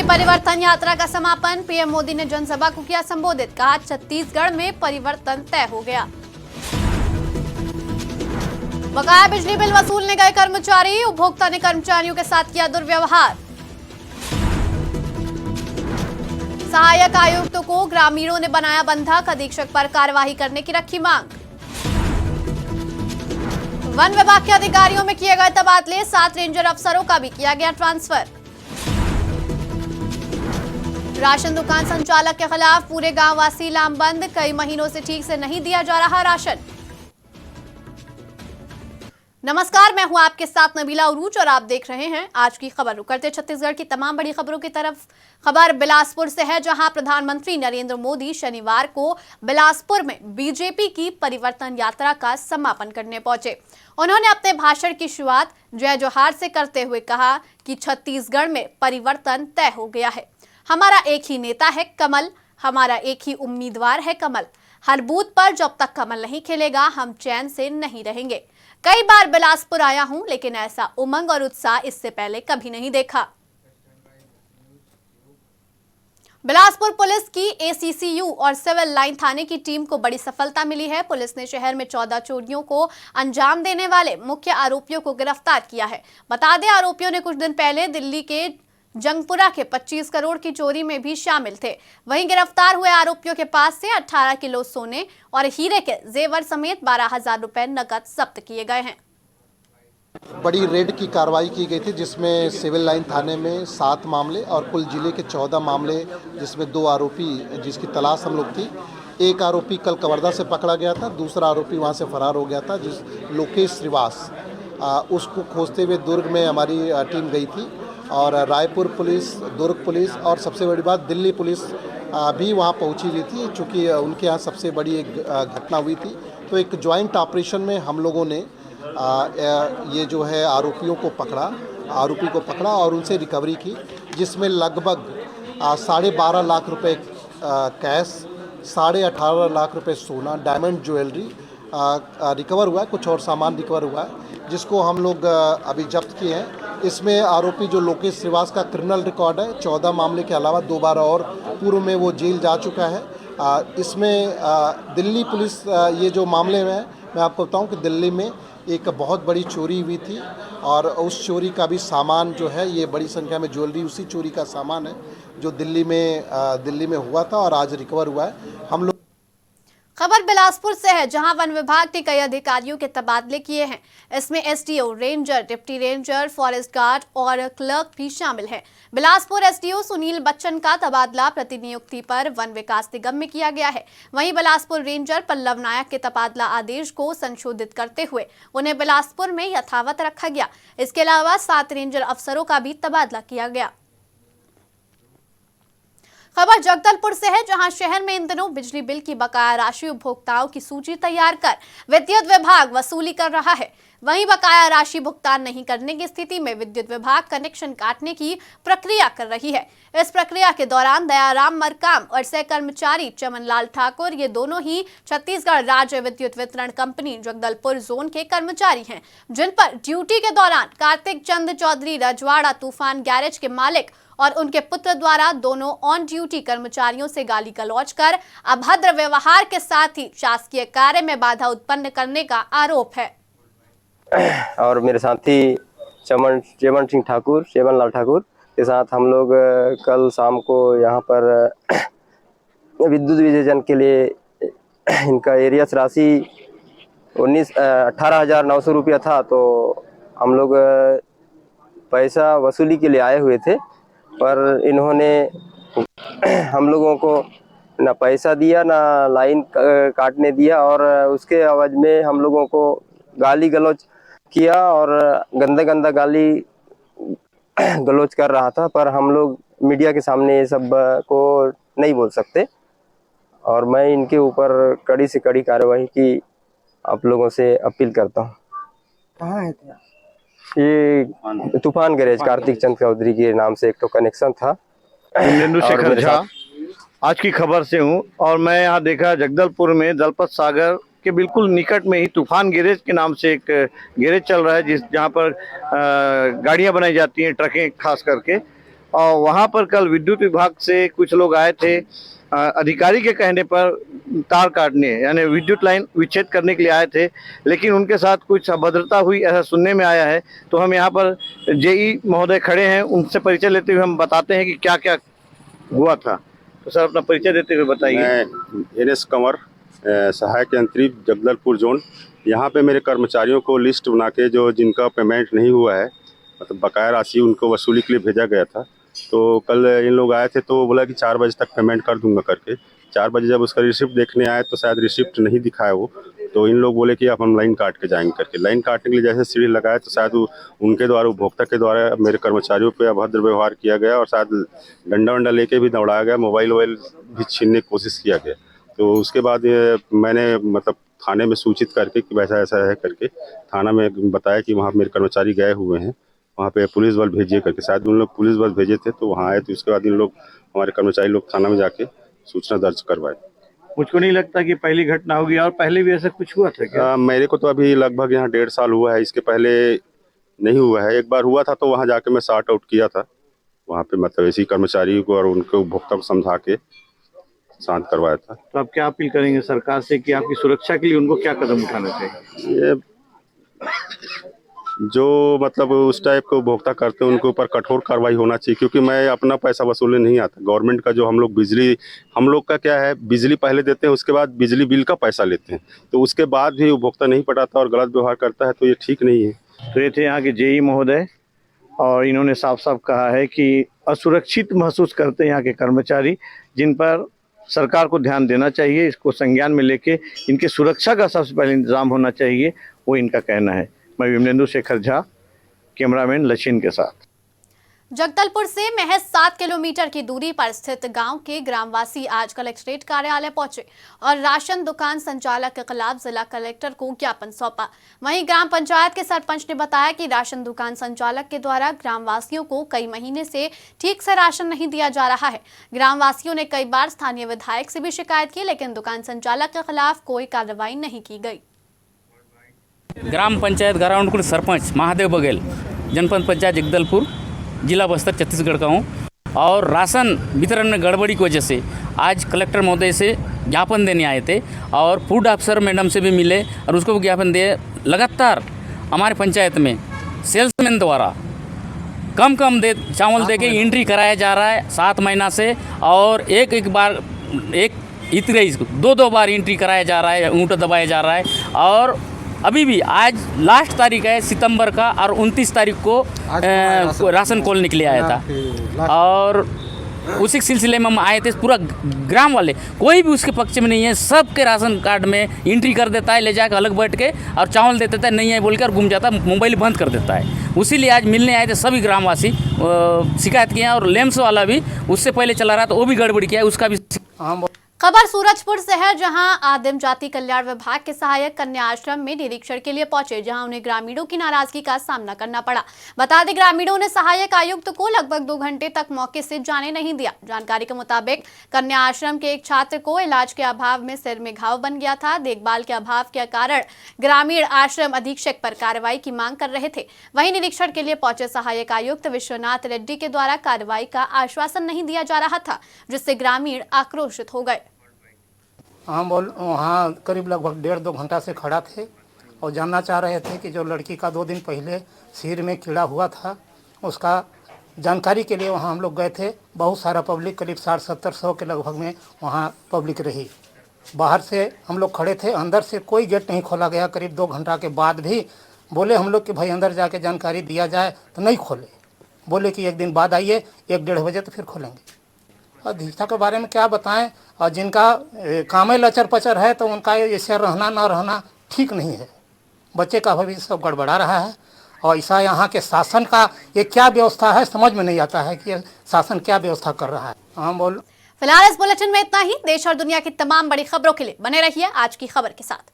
परिवर्तन यात्रा का समापन। पीएम मोदी ने जनसभा को किया संबोधित। कहा छत्तीसगढ़ में परिवर्तन तय हो गया। बकाया बिजली बिल वसूलने गए कर्मचारी, उपभोक्ता ने कर्मचारियों के साथ किया दुर्व्यवहार। सहायक आयुक्तों को ग्रामीणों ने बनाया बंधक, अधीक्षक पर कार्रवाई करने की रखी मांग। वन विभाग के अधिकारियों में किए गए तबादले, 7 रेंजर अफसरों का भी किया गया ट्रांसफर। राशन दुकान संचालक के खिलाफ पूरे गांव वासी लामबंद, कई महीनों से ठीक से नहीं दिया जा रहा राशन। नमस्कार, मैं हूं आपके साथ नबीला उरूज और आप देख रहे हैं आज की खबर। रुक करते छत्तीसगढ़ की तमाम बड़ी खबरों की तरफ। खबर बिलासपुर से है, जहां प्रधानमंत्री नरेंद्र मोदी शनिवार को बिलासपुर में बीजेपी की परिवर्तन यात्रा का समापन करने पहुंचे। उन्होंने अपने भाषण की शुरुआत जय जोहार से करते हुए कहा कि छत्तीसगढ़ में परिवर्तन तय हो गया है। हमारा एक ही नेता है कमल, हमारा एक ही उम्मीदवार है कमल। हर बूथ पर जब तक कमल नहीं खिलेगा हम चैन से नहीं रहेंगे। कई बार बिलासपुर आया हूं, लेकिन ऐसा उमंग और उत्साह इससे पहले कभी नहीं देखा। बिलासपुर पुलिस की एसीसीयू और सिविल लाइन थाने की टीम को बड़ी सफलता मिली है। पुलिस ने शहर में 14 चोरियों को अंजाम देने वाले मुख्य आरोपियों को गिरफ्तार किया है। बता दें, आरोपियों ने कुछ दिन पहले दिल्ली के जंगपुरा के 25 करोड़ की चोरी में भी शामिल थे। वहीं गिरफ्तार हुए आरोपियों के पास से 18 किलो सोने और हीरे के जेवर समेत 12,000 रुपए नकद जब्त किए गए हैं। बड़ी रेड की कार्रवाई की गई थी, जिसमें सिविल लाइन थाने में 7 मामले और कुल जिले के 14 मामले, जिसमें 2 आरोपी जिसकी तलाश हम लोग थी। एक आरोपी कल कवर्धा से पकड़ा गया था, दूसरा आरोपी वहां से फरार हो गया था, जिस लोकेश श्रीवास, उसको खोजते हुए दुर्ग में हमारी टीम गई थी और रायपुर पुलिस, दुर्ग पुलिस और सबसे बड़ी बात दिल्ली पुलिस भी वहाँ पहुँची हुई थी, चूँकि उनके यहाँ सबसे बड़ी एक घटना हुई थी। तो एक जॉइंट ऑपरेशन में हम लोगों ने ये जो है आरोपी को पकड़ा और उनसे रिकवरी की, जिसमें लगभग 12.5 लाख रुपए कैश, 18.5 लाख रुपए सोना, डायमंड ज्वेलरी रिकवर हुआ है। कुछ और सामान रिकवर हुआ है, जिसको हम लोग अभी जब्त किए हैं। इसमें आरोपी जो लोकेश श्रीवास का क्रिमिनल रिकॉर्ड है, 14 मामले के अलावा 2 बार और पूर्व में वो जेल जा चुका है। इसमें दिल्ली पुलिस, ये जो मामले में मैं आपको बताऊं कि दिल्ली में एक बहुत बड़ी चोरी हुई थी और उस चोरी का भी सामान जो है, ये बड़ी संख्या में ज्वेलरी उसी चोरी का सामान है जो दिल्ली में हुआ था और आज रिकवर हुआ है। हम लोग खबर बिलासपुर से है, जहां वन विभाग ने कई अधिकारियों के तबादले किए हैं। इसमें SDO, ranger, deputy ranger, forest guard और क्लर्क भी शामिल हैं। बिलासपुर एसडीओ सुनील बच्चन का तबादला प्रतिनियुक्ति पर वन विकास निगम में किया गया है। वहीं बिलासपुर रेंजर पल्लव नायक के तबादला आदेश को संशोधित करते हुए उन्हें बिलासपुर में यथावत रखा गया। इसके अलावा 7 रेंजर अफसरों का भी तबादला किया गया। खबर जगदलपुर से है, जहां शहर में इन दिनों बिजली बिल की बकाया राशि उपभोक्ताओं की सूची तैयार कर विद्युत विभाग वसूली कर रहा है। वहीं बकाया राशि भुगतान नहीं करने की स्थिति में विद्युत विभाग कनेक्शन काटने की प्रक्रिया कर रही है। इस प्रक्रिया के दौरान दयाराम मरकाम और सह कर्मचारी चमनलाल ठाकुर, ये दोनों ही छत्तीसगढ़ राज्य विद्युत वितरण कंपनी जगदलपुर जोन के कर्मचारी हैं, जिन पर ड्यूटी के दौरान कार्तिक चंद चौधरी रजवाड़ा तूफान गैरेज के मालिक और उनके पुत्र द्वारा दोनों ऑन ड्यूटी कर्मचारियों से गाली गलौज कर अभद्र व्यवहार के साथ ही शासकीय कार्य में बाधा उत्पन्न करने का आरोप है। और मेरे साथी चेमनलाल ठाकुर के साथ हम लोग कल शाम को यहाँ पर विद्युत विभाजन के लिए इनका एरियस राशि 18,900 रुपया था, तो हम लोग पैसा वसूली के लिए आए हुए थे, पर इन्होंने हम लोगों को ना पैसा दिया, ना लाइन काटने दिया और उसके आवाज में हम लोगों को गाली गलौज किया और गंदा गाली गलौज कर रहा था। पर हम लोग मीडिया के सामने ये सब को नहीं बोल सकते और मैं इनके ऊपर कड़ी से कड़ी कार्रवाई की आप लोगों से अपील करता हूँ। कहाँ है? ये तूफान गैरेज कार्तिक चंद चौधरी के नाम से एक तो कनेक्शन था। शेखर झा आज की खबर से हूँ और मैं यहाँ देखा जगदलपुर में दलपत सागर के बिल्कुल निकट में ही तूफान गैरेज के नाम से एक गैरेज चल रहा है, जहाँ पर गाड़ियाँ बनाई जाती हैं, ट्रकें खास करके। और वहां पर कल विद्युत विभाग से कुछ लोग आए थे अधिकारी के कहने पर तार काटने यानी विद्युत लाइन विच्छेद करने के लिए आए थे, लेकिन उनके साथ कुछ अभद्रता हुई ऐसा सुनने में आया है। तो हम यहाँ पर जेई महोदय खड़े हैं, उनसे परिचय लेते हुए हम बताते हैं कि क्या क्या हुआ था। तो सर अपना परिचय देते हुए बताइए। मैं NS कंवर, सहायक यंत्री जगदलपुर जोन। यहाँ पे मेरे कर्मचारियों को लिस्ट बना के जो जिनका पेमेंट नहीं हुआ है, मतलब बकाया राशि उनको वसूली के लिए भेजा गया था। तो कल इन लोग आए थे तो वो बोला कि 4 बजे तक पेमेंट कर दूंगा करके। 4 बजे जब उसका रिसिप्ट देखने आए तो शायद रिसिप्ट नहीं दिखाया वो, तो इन लोग बोले कि अब हम लाइन काट के जाएंगे करके। लाइन काटने के लिए जैसे सीढ़ी लगाए तो शायद उनके द्वारा, उपभोक्ता के द्वारा मेरे कर्मचारियों पे अभद्र व्यवहार किया गया और शायद डंडा वंडा लेके भी दौड़ाया गया, मोबाइल वोबाइल भी छीनने की कोशिश किया गया। तो उसके बाद मैंने मतलब थाने में सूचित करके कि वैसा ऐसा है करके थाना में बताया कि वहाँ मेरे कर्मचारी गए हुए हैं, वहाँ पे पुलिस बल भेजिए करके। शायद उन लोग पुलिस बल भेजे थे तो वहाँ आए, तो उसके बाद इन लोग हमारे कर्मचारी लोग थाना में जाके सूचना दर्ज करवाए। मुझको नहीं लगता कि पहली घटना होगी, और पहले भी ऐसा कुछ हुआ था क्या? मेरे को तो अभी लगभग यहाँ 1.5 साल हुआ है, इसके पहले नहीं हुआ है। एक बार हुआ था तो वहाँ जाके मैं सॉर्ट आउट किया था, वहाँ पे मतलब ऐसी कर्मचारी को और उनके उपभोक्ता को समझा के शांत करवाया था। तो आप क्या अपील करेंगे सरकार से कि आपकी सुरक्षा के लिए उनको क्या कदम उठाना चाहिए? ये जो मतलब उस टाइप के उपभोक्ता करते हैं उनके ऊपर कठोर कार्रवाई होना चाहिए, क्योंकि मैं अपना पैसा वसूलने नहीं आता। गवर्नमेंट का जो हम लोग बिजली, हम लोग का क्या है, बिजली पहले देते हैं, उसके बाद बिजली बिल का पैसा लेते हैं, तो उसके बाद भी उपभोक्ता नहीं पटाता और गलत व्यवहार करता है, तो ये ठीक नहीं है। तो ये थे यहाँ के जेई महोदय, और इन्होंने साफ साफ कहा है कि असुरक्षित महसूस करते हैं यहाँ के कर्मचारी, जिन पर सरकार को ध्यान देना चाहिए। इसको संज्ञान में लेके इनकी सुरक्षा का सबसे पहले इंतजाम होना चाहिए, वो इनका कहना है। मैं विमलेंदु शेखर झा, कैमरामैन लचिन के साथ। जगदलपुर से महज 7 किलोमीटर की दूरी पर स्थित गांव के ग्रामवासी आज कलेक्ट्रेट कार्यालय पहुंचे और राशन दुकान संचालक के खिलाफ जिला कलेक्टर को ज्ञापन सौंपा। वहीं ग्राम पंचायत के सरपंच ने बताया कि राशन दुकान संचालक के द्वारा ग्रामवासियों को कई महीने से ठीक से राशन नहीं दिया जा रहा है। ग्रामवासियों ने कई बार स्थानीय विधायक से भी शिकायत की, लेकिन दुकान संचालक के खिलाफ कोई कार्रवाई नहीं की गई। ग्राम पंचायत गाराउंडकुंड सरपंच महादेव बघेल, जनपद पंचायत जगदलपुर, जिला बस्तर, छत्तीसगढ़ का हूँ। और राशन वितरण में गड़बड़ी की वजह से आज कलेक्टर महोदय से ज्ञापन देने आए थे और फूड अफसर मैडम से भी मिले और उसको भी ज्ञापन दिए। लगातार हमारे पंचायत में सेल्समैन द्वारा कम चावल दे के एंट्री कराया जा रहा है 7 महीना से, और एक बार इतने 2 बार एंट्री कराया जा रहा है, ऊँट दबाया जा रहा है। और अभी भी आज लास्ट तारीख है सितंबर का, और 29 तारीख को राशन कॉल के लिए आया था, और उसी सिलसिले में हम आए थे। पूरा ग्राम वाले कोई भी उसके पक्ष में नहीं है, सबके राशन कार्ड में एंट्री कर देता है, ले जाकर अलग बैठ के, और चावल दे देता है नहीं है बोल कर घूम जाता है, मोबाइल बंद कर देता है। उसीलिए आज मिलने आए थे सभी ग्रामवासी, शिकायत किए, और लेम्स वाला भी उससे पहले चला रहा था, वो भी गड़बड़ी किया है, उसका भी। खबर सूरजपुर से है, जहां आदिम जाति कल्याण विभाग के सहायक कन्या आश्रम में निरीक्षण के लिए पहुंचे, जहां उन्हें ग्रामीणों की नाराजगी का सामना करना पड़ा। बता दें, ग्रामीणों ने सहायक आयुक्त को लगभग 2 घंटे तक मौके से जाने नहीं दिया। जानकारी के मुताबिक कन्या आश्रम के एक छात्र को इलाज के अभाव में सिर में घाव बन गया था। देखभाल के अभाव के कारण ग्रामीण आश्रम अधीक्षक पर कार्रवाई की मांग कर रहे थे। वहीं निरीक्षण के लिए पहुंचे सहायक आयुक्त विश्वनाथ रेड्डी के द्वारा कार्रवाई का आश्वासन नहीं दिया जा रहा था, जिससे ग्रामीण आक्रोशित हो गए। हम वहाँ करीब लगभग 1.5-2 घंटा से खड़ा थे और जानना चाह रहे थे कि जो लड़की का 2 दिन पहले सिर में कीड़ा हुआ था, उसका जानकारी के लिए वहाँ हम लोग गए थे। बहुत सारा पब्लिक, करीब 60-70 के लगभग में वहाँ पब्लिक रही। बाहर से हम लोग खड़े थे, अंदर से कोई गेट नहीं खोला गया। करीब 2 घंटा के बाद भी बोले हम लोग कि भाई अंदर जाके जानकारी दिया जाए, तो नहीं खोले। बोले कि 1 दिन बाद आइए, 1-1.5 बजे तो फिर खोलेंगे। अधीक्षता के बारे में क्या बताएं, और जिनका काम लचर पचर है तो उनका ऐसे रहना ना रहना ठीक नहीं है। बच्चे का भविष्य सब गड़बड़ा रहा है, और ऐसा यहाँ के शासन का ये क्या व्यवस्था है, समझ में नहीं आता है कि शासन क्या व्यवस्था कर रहा है। फिलहाल इस बुलेटिन में इतना ही। देश और दुनिया की तमाम बड़ी खबरों के लिए बने रहिए आज की खबर के साथ।